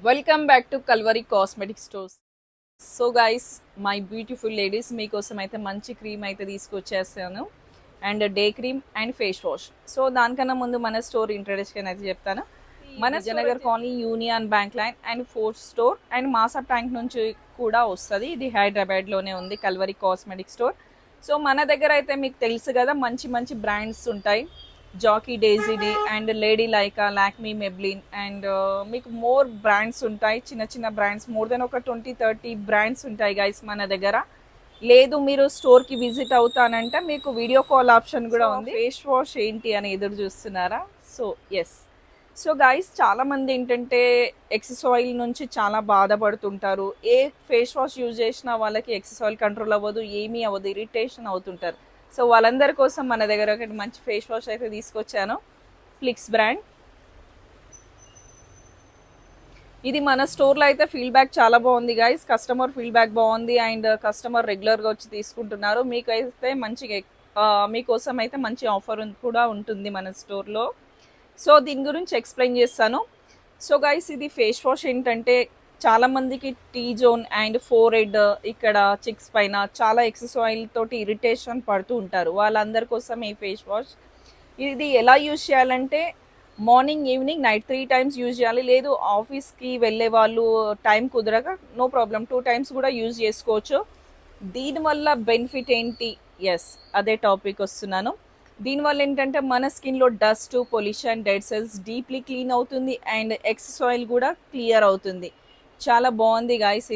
Welcome back to Calvary cosmetic stores. So guys, my beautiful ladies, మీకోసం అయితే మంచి cream అయితే తీసుకొచ్చేస్తాను. And day cream and face wash. So దానికన్నా ముందు మన స్టోర్ ఇంట్రడక్షన్ అయితే చెప్తాను. మన Vijayanagar colony, Union Bank line and fourth store and Masab tank నుంచి కూడా వస్తుంది. ఇది హైదరాబాద్లోనే ఉంది కల్వరి కాస్మెటిక్ స్టోర్. సో మన దగ్గర అయితే మీకు తెలుసు కదా, మంచి మంచి బ్రాండ్స్ ఉంటాయి. జాకీ డేజీది అండ్ లేడీ లైకా, లాక్మీ, మెబ్లిన్ అండ్ మీకు మోర్ బ్రాండ్స్ ఉంటాయి. చిన్న చిన్న బ్రాండ్స్ మోర్ దెన్ ఒక 20-30 బ్రాండ్స్ ఉంటాయి గైస్ మన దగ్గర. లేదు మీరు స్టోర్కి విజిట్ అవుతానంటే మీకు వీడియో కాల్ ఆప్షన్ కూడా ఉంది. ఫేస్ వాష్ ఏంటి అని ఎదురు చూస్తున్నారా? So yes. సో గైస్, చాలామంది ఏంటంటే ఎక్సెస్ ఆయిల్ నుంచి చాలా బాధపడుతుంటారు. ఏ ఫేస్ వాష్ యూజ్ చేసినా వాళ్ళకి ఎక్సెస్ ఆయిల్ కంట్రోల్ అవ్వదు, ఏమీ అవ్వదు, ఇరిటేషన్ అవుతుంటారు. సో వాళ్ళందరి కోసం మన దగ్గర ఒకటి మంచి ఫేస్ వాష్ అయితే తీసుకొచ్చాను. ఫ్లిక్స్ బ్రాండ్. ఇది మన స్టోర్లో అయితే ఫీడ్బ్యాక్ చాలా బాగుంది గైస్. కస్టమర్ ఫీడ్బ్యాక్ బాగుంది అండ్ కస్టమర్ రెగ్యులర్గా వచ్చి తీసుకుంటున్నారు. మీకైతే మంచిగా మీకోసం అయితే మంచి ఆఫర్ కూడా ఉంటుంది మన స్టోర్లో. సో దీని గురించి ఎక్స్ప్లెయిన్ చేస్తాను. సో గైస్, ఇది ఫేస్ వాష్ ఏంటంటే చాలామందికి tea zone and four head, ఇక్కడ చిక్స్ పైన చాలా ఎక్సెస్ ఆయిల్ తోటి ఇరిటేషన్ పడుతూ ఉంటారు. వాళ్ళందరి కోసం ఈ ఫేస్ వాష్. ఇది ఎలా యూజ్ చేయాలంటే morning, evening, night 3 times use చేయాలి. లేదు ఆఫీస్కి వెళ్ళే వాళ్ళు టైం కుదరక నో ప్రాబ్లం 2 టైమ్స్ కూడా యూజ్ చేసుకోవచ్చు. దీనివల్ల బెనిఫిట్ ఏంటి? ఎస్, అదే టాపిక్ వస్తున్నాను. దీనివల్ల ఏంటంటే మన స్కిన్లో dust, pollution, dead cells deeply clean అవుతుంది అండ్ ఎక్సెస్ ఆయిల్ కూడా క్లియర్ అవుతుంది. చాలా బాగుంది గాయస్.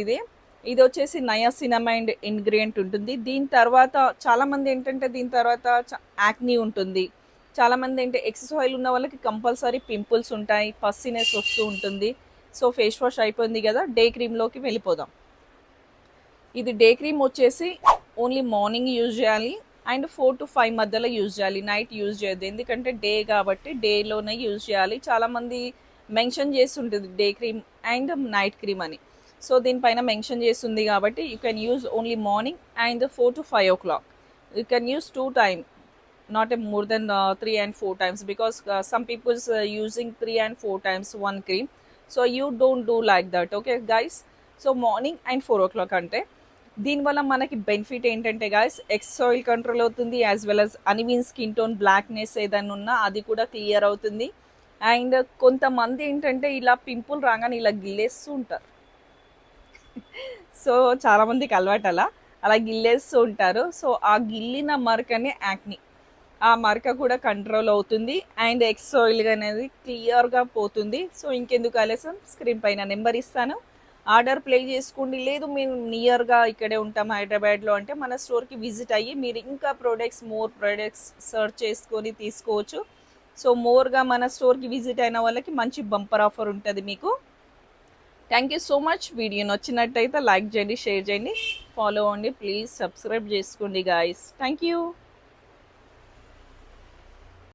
ఇది వచ్చేసి నయాసినమైడ్ ఇంగ్రీడియంట్ ఉంటుంది. దీని తర్వాత చాలామంది ఏంటంటే దీని తర్వాత యాక్నీ ఉంటుంది. చాలామంది ఏంటంటే ఎక్సెస్ ఆయిల్ ఉన్న వాళ్ళకి కంపల్సరీ పింపుల్స్ ఉంటాయి, పస్సినెస్ వస్తూ ఉంటుంది. సో ఫేస్ వాష్ అయిపోయింది కదా, డే క్రీమ్లోకి వెళ్ళిపోదాం. ఇది డే క్రీమ్ వచ్చేసి ఓన్లీ మార్నింగ్ యూజ్ చేయాలి అండ్ 4 to 5 మధ్యలో యూజ్ చేయాలి. నైట్ యూజ్ చేయద్దు, ఎందుకంటే డే కాబట్టి డేలోనే యూజ్ చేయాలి. చాలామంది మెన్షన్ చేస్తుంటుంది day cream and night cream అని. సో దీనిపైన మెన్షన్ చేస్తుంది కాబట్టి you can use only morning and 4 to 5 o'clock. You can use 2 times, not a more than 3 and 4 times, because some people's using 3 and 4 times one cream. So you don't do like that, okay guys. So morning and 4 o'clock అంటే దీనివల్ల మనకి benefit ఏంటంటే guys, excess oil control అవుతుంది, as well as uneven skin tone, blackness ఏదైనా ఉన్నా అది కూడా clear అవుతుంది. అండ్ కొంతమంది ఏంటంటే ఇలా పింపుల్ రాగానే ఇలా గిల్లేస్తూ ఉంటారు. సో చాలామందికి అలవాటు అలా గిల్లేస్తూ ఉంటారు. సో ఆ గిల్లిన మరకనే యాక్ని, ఆ మరక కూడా కంట్రోల్ అవుతుంది అండ్ ఎక్సెస్ ఆయిల్ అనేది క్లియర్గా పోతుంది. సో ఇంకెందుకు ఆలస్యం, స్క్రీన్ పైన నెంబర్ ఇస్తాను, ఆర్డర్ ప్లే చేసుకోండి. లేదు మేము నియర్గా ఇక్కడే ఉంటాం హైదరాబాద్లో అంటే మన స్టోర్కి విజిట్ అయ్యి మీరు ఇంకా మోర్ ప్రోడక్ట్స్ సర్చ్ చేసుకొని తీసుకోవచ్చు. సో మోర్గా మన స్టోర్కి విజిట్ అయిన వాళ్ళకి మంచి బంపర్ ఆఫర్ ఉంటుంది మీకు. Thank you so much. Video నచ్చినట్టయితే లైక్ చేయండి, షేర్ చేయండి, ఫాలో అవ్వండి, ప్లీజ్ సబ్స్క్రైబ్ చేసుకోండి గాయస్. Thank you.